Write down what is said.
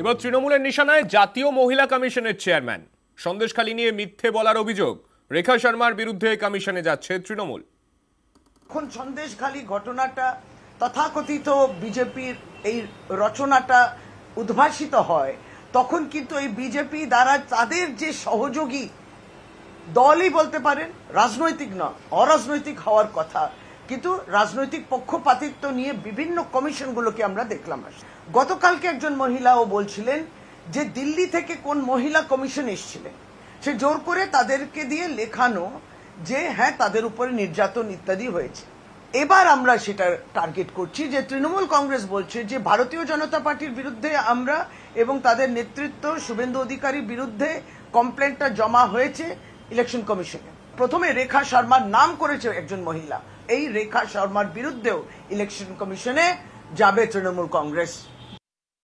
এবার তৃণমূলের নিশানায় জাতীয় মহিলা কমিশনের চেয়ারম্যান। সন্দেশখালী নিয়ে মিথ্যে বলার অভিযোগ, রেখা শর্মার বিরুদ্ধে কমিশনে যাচ্ছে তৃণমূল। এখন সন্দেশখালী ঘটনাটা তথাকথিত বিজেপির এই রচনাটা উদ্ভাসিত হয়, তখন কিন্তু এই বিজেপি দ্বারা তাদের যে সহযোগী দলই বলতে পারেন, রাজনৈতিক নয় অরাজনৈতিক হওয়ার কথা, কিন্তু রাজনৈতিক পক্ষপাতিত্ব নিয়ে বিভিন্ন কমিশনগুলোকে আমরা দেখলাম। গতকালকে একজন মহিলাও বলছিলেন যে দিল্লি থেকে কোন মহিলা কমিশন এসেছিলেন, সে জোর করে তাদেরকে দিয়ে লেখানো যে হ্যাঁ তাদের উপরে নির্যাতন ইত্যাদি হয়েছে। এবার আমরা সেটা টার্গেট করছি যে তৃণমূল কংগ্রেস বলছে যে ভারতীয় জনতা পার্টির বিরুদ্ধে আমরা এবং তাদের নেতৃত্ব শুভেন্দু অধিকারীর বিরুদ্ধে কমপ্লেনটা জমা হয়েছে ইলেকশন কমিশনে। প্রথমে রেখা শর্মার নাম করেছে একজন মহিলা, এই রেখা শর্মার বিরুদ্ধেও ইলেকশন কমিশনে যাবে তৃণমূল কংগ্রেস।